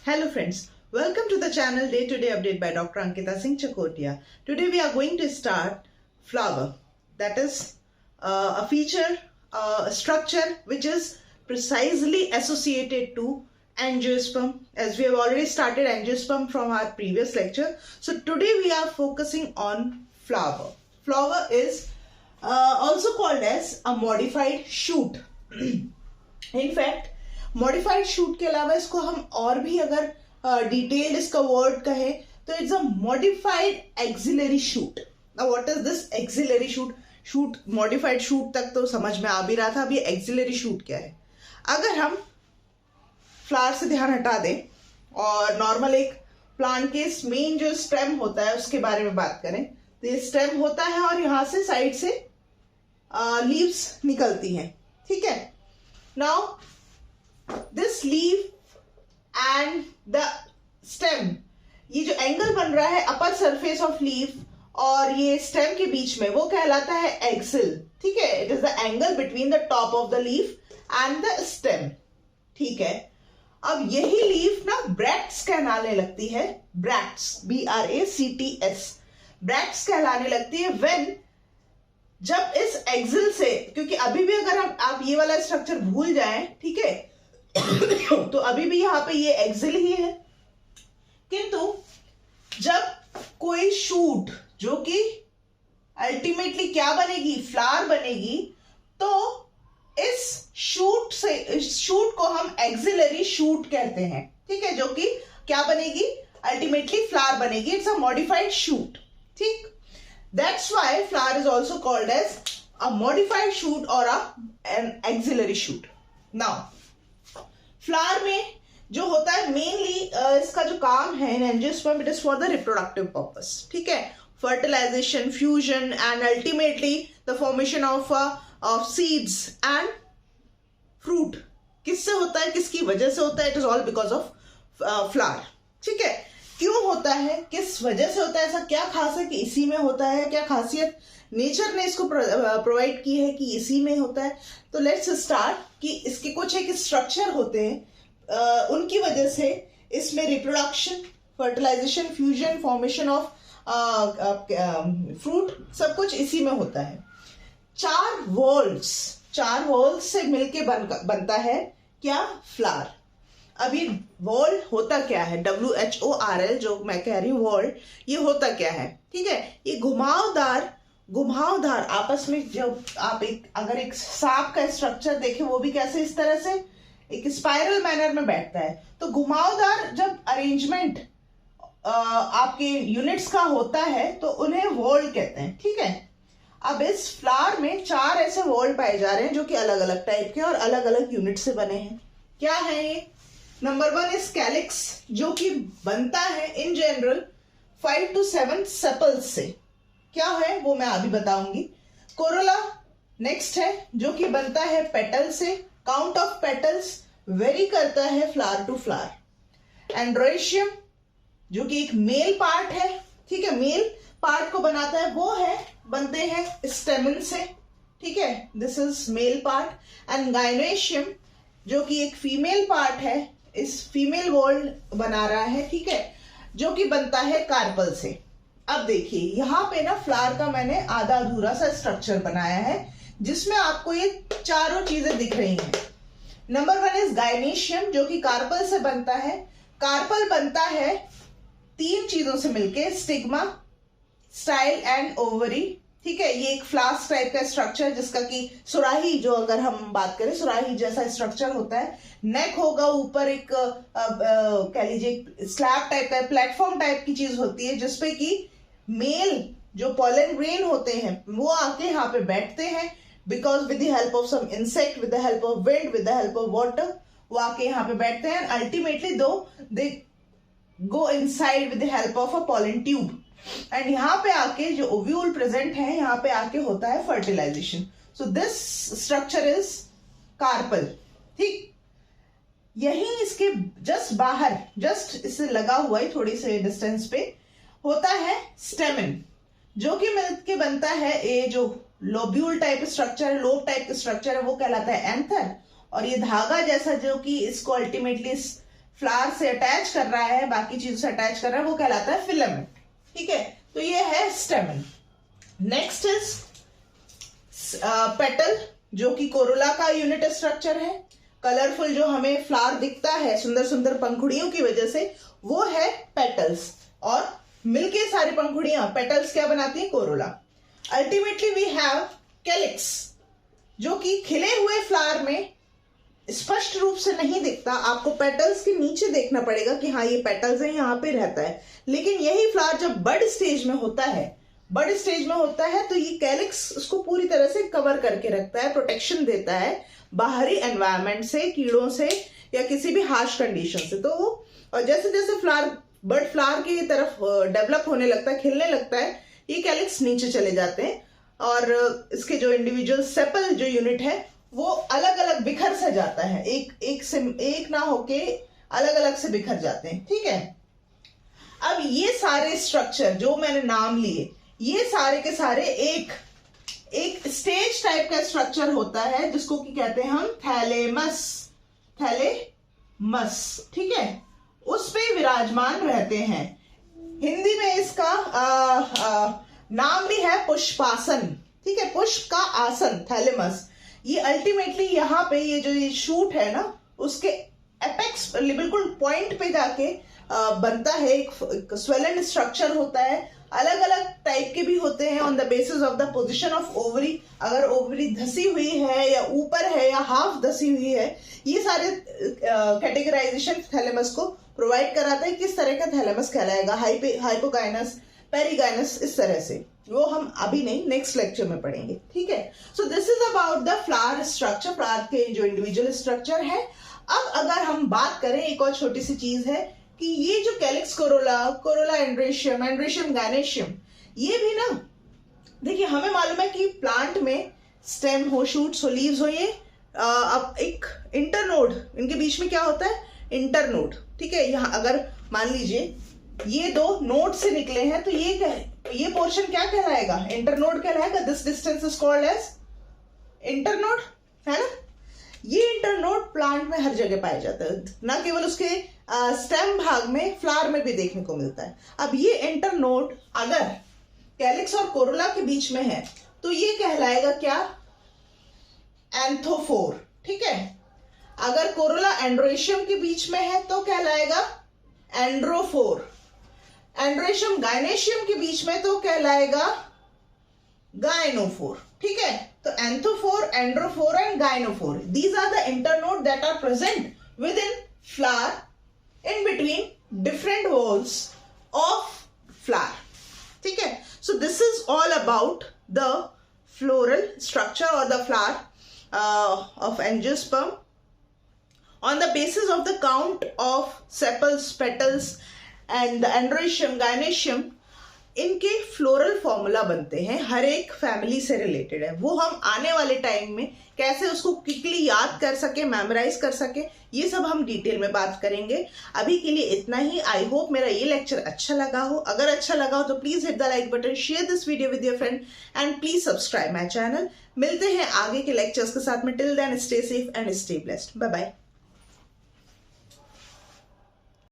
Hello friends, welcome to the channel Day to Day Update by Dr. Ankita Singh Chakotia. Today we are going to start flower. That is a feature, a structure which is precisely associated to angiosperm, as we have already started angiosperm from our previous lecture. So today we are focusing on flower. Flower is also called as a modified shoot. In fact, modified shoot के अलावा इसको हम और भी अगर detailed इसका word कहें तो it's a modified axillary shoot. Now what is this axillary shoot? Shoot modified shoot तक तो समझ में आ भी रहा था, अब ये एक्सिलरी शूट क्या है. अगर हम फ्लावर से ध्यान हटा दें और नॉर्मल एक प्लांट के मेन जो स्टेम होता है उसके बारे में बात करें तो ये स्टेम होता है और यहां से साइड से लीव्स निकलती हैं. ठीक है. Now this leaf and the stem, ये जो एंगल बन रहा है अपर सरफेस ऑफ लीफ और ये स्टेम के बीच में, वो कहलाता है एक्सिल. ठीक है. It is the angle between the top of the leaf and the stem. ठीक है. अब यही लीफ ना ब्रैक्ट्स कहलाने लगती है. ब्रैक्ट्स, BRACTS, ब्रैक्ट्स कहलाने लगती है व्हेन, जब इस एक्सिल से, क्योंकि अभी भी अगर आप ये वाला स्ट्रक्चर भूल जाएं, ठीक है, तो अभी भी यहां पे ये एक्सिल ही है, किंतु जब कोई शूट जो कि अल्टीमेटली क्या बनेगी, फ्लावर बनेगी, तो इस शूट को हम एक्सिलरी शूट कहते हैं. ठीक है. जो कि क्या बनेगी, अल्टीमेटली फ्लावर बनेगी. It's a modified shoot. ठीक. That's why flower is also called as a modified shoot और an axillary shoot. Now flower में जो होता है मेनली इसका जो काम है in angiosperm, it is for the reproductive purpose. ठीक है. Fertilisation, fusion and ultimately the formation of seeds and fruit. किससे होता है, किसकी वजह से होता है? It is all because of flower. ठीक है. क्यों होता है, किस वजह से होता है, ऐसा क्या खास है कि इसी में होता है, क्या खासियत नेचर ने इसको प्रोवाइड की है कि इसी में होता है? तो लेट्स स्टार्ट कि इसके कुछ एक स्ट्रक्चर होते हैं, उनकी वजह से इसमें reproduction, fertilisation, fusion, formation of fruit, सब कुछ इसी में होता है. चार वॉल्स से मिलके बनता है क्या, फ्लावर. अभी वॉल होता क्या है, WHORL जो मैं कह रही हूं वॉल, ये होता क्या है? ठीक है. ये घुमावदार आपस में, जो आप अगर एक सांप का स्ट्रक्चर देखें, वो भी कैसे इस तरह से एक स्पाइरल मैनर में बैठता है. तो घुमावदार जब अरेंजमेंट आपके यूनिट्स का होता है तो उन्हें वॉल कहते हैं. ठीक है. अब इस फ्लावर में चार ऐसे वॉल पाए जा रहे हैं जो कि अलग अलग टाइप के और अलग अलग यूनिट से बने हैं. क्या है ये? नंबर 1 इज कैलिक्स, जो कि बनता है इन जनरल 5 to 7 सेपल्स से. क्या है वो मैं अभी बताऊंगी. कोरोला नेक्स्ट है, जो कि बनता है पेटल से. काउंट ऑफ पेटल्स वेरी करता है फ्लावर टू फ्लावर. एंड्रोशियम, जो कि एक मेल पार्ट है. ठीक है. मेल पार्ट को बनाता है, वो है, बनते हैं स्टेमन से. ठीक है. This is male part. And gynoecium, जो कि एक फीमेल पार्ट है, इस फीमेल वॉल बना रहा है. ठीक है. जो कि बनता है कार्पल से. अब देखिए यहां पे ना फ्लावर का मैंने आधा अधूरा सा स्ट्रक्चर बनाया है जिसमें आपको ये चारों चीजें दिख रही हैं. नंबर 1 इज गाइनेशियम, जो कि कार्पल से बनता है. कार्पल बनता है 3 चीजों से मिलके, स्टिग्मा, स्टाइल एंड ओवरी. ठीक है. ये एक फ्लास्क टाइप का स्ट्रक्चर, जिसका कि सुराही, जो अगर हम बात करें सुराही जैसा स्ट्रक्चर होता है. नेक होगा, ऊपर एक कह लीजिए स्लैब टाइप का, प्लेटफॉर्म टाइप की चीज होती है, जिसपे कि मेल जो पॉलन ग्रेन होते हैं वो आके यहाँ पे बैठते हैं. Because with the help of some insect, with the help of wind, with the help of water, वो आके यहाँ पे बैठते हैं. Ultimately they go inside with the help of a pollen tube. And यहाँ पे आके जो ओव्यूल प्रेजेंट है, यहाँ पे आके होता है fertilisation. So this structure is carpel. ठीक. यही इसके जस्ट बाहर, जस्ट इससे लगा हुआ है थोड़ी से डिस्टेंस पे, होता है स्टेमन, जो कि मिलके बनता है ये जो लोब्यूल टाइप स्ट्रक्चर है, लोब टाइप स्ट्रक्चर है, वो कहलाता है एंथर. और ये धागा जैसा जो कि इसको अल्टीमेटली फ्लावर से अटैच कर रहा है, बाकी चीजों से अटैच कर रहा है, वो कहलाता है फिलामेंट। ठीक है, तो ये है स्टेमन। नेक्स्ट इज पेटल, जो कि कोरोला का यूनिट स्ट्रक्चर है। कलरफुल जो हमें फ्लावर दिखता है सुंदर सुंदर पंखुड़ियों की वजह से, वो है पेटल्स, और मिलके सारी पंखुड़ियां पेटल्स क्या बनाती है, corolla. Ultimately we have calyx, जो कि खिले हुए फ्लावर में स्पष्ट रूप से नहीं दिखता, आपको पेटल्स के नीचे देखना पड़ेगा कि हाँ ये पेटल्स है, यहाँ पे रहता है। लेकिन यही फ्लावर जब बड स्टेज में होता है, तो ये कैलिक्स उसको पूरी तरह से कवर करके रखता है, प्रोटेक्शन देता है बाहरी एनवायरनमेंट से, कीड़ों से या किसी भी हार्श कंडीशन से। तो और जैसे जैसे फ्लावर बड फ्लावर की तरफ डेवलप होने लगता है, खिलने लगता है, ये कैलिक्स नीचे चले जाते हैं, और इसके जो इंडिविजुअल सेपल जो यूनिट है वो अलग अलग बिखर से जाता है, एक ना होके अलग अलग से बिखर जाते हैं। ठीक है, अब ये सारे स्ट्रक्चर जो मैंने नाम लिए, ये सारे के सारे एक स्टेज टाइप का स्ट्रक्चर होता है, जिसको कि कहते हैं हम थैलेमस। ठीक है, उस पे विराजमान रहते हैं। हिंदी में इसका नाम भी है पुष्पासन। ठीक है, पुष्प का आसन, थैलेमस। ये अल्टीमेटली यहाँ पे ये जो ये शूट है ना, उसके एपेक्स बिल्कुल पॉइंट पे जाके बनता है, एक स्वेलन स्ट्रक्चर होता है। अलग अलग टाइप के भी होते हैं on the basis of the position of ovary. अगर ओवरी धसी हुई है या ऊपर है या हाफ धसी हुई है, ये सारे कैटेगराइजेशन थैलेमस को प्रोवाइड कराता है किस तरह का थैलेमस कहलाएगा, हाइपोगाइनस, पेरिगाइनस, इस तरह से। वो हम अभी नहीं, नेक्स्ट लेक्चर में पढ़ेंगे। ठीक है, so this is about the flower structure, flower के जो इंडिविजुअल स्ट्रक्चर है। अब अगर हम बात करें, एक और छोटी सी चीज है कि ये जो कैलिक्स कोरोला एंड्रेशियम गायनेशियम, ये भी ना, देखिए हमें मालूम है कि प्लांट में स्टेम हो, शूट्स हो, लीव्स हो, ये अब एक इंटरनोड, इनके बीच में क्या होता है, इंटरनोड। ठीक है, यहाँ अगर मान लीजिए ये दो नोड से निकले हैं, तो ये पोर्शन क्या कहलाएगा, इंटरनोड कहलाएगा। This distance is called as internode, है ना। ये इंटरनोड प्लांट में हर जगह पाया जाता है, ना केवल उसके स्टेम भाग में, फ्लावर में भी देखने को मिलता है। अब ये इंटरनोड अगर कैलिक्स और कोरोला के बीच में है, तो ये कहलाएगा क्या, एंथोफोर। ठीक है, अगर कोरोला एंड्रोशियम के बीच में है तो कहलाएगा एंड्रोफोर। एंड्रोशियम गायनेशियम के बीच में तो कहलाएगा गायनोफोर। ठीक है, तो anthophore, androphore and gynophore, these are the internode that are present within flower in between different walls of flower. ठीक है, so this is all about the floral structure or the flower of angiosperm. On the basis of the count of sepals, petals and the androecium, gynoecium, इनके floral formula बनते हैं, हर एक family से related है। वो हम आने वाले टाइम में कैसे उसको क्विकली याद कर सके, मेमोराइज कर सके, ये सब हम डिटेल में बात करेंगे। अभी के लिए इतना ही। आई होप मेरा ये लेक्चर अच्छा लगा हो। अगर अच्छा लगा हो तो please hit the like button, share this video with your friend and please subscribe my channel. मिलते हैं आगे के लेक्चर्स के साथ में। Till then stay safe and stay blessed. Bye bye.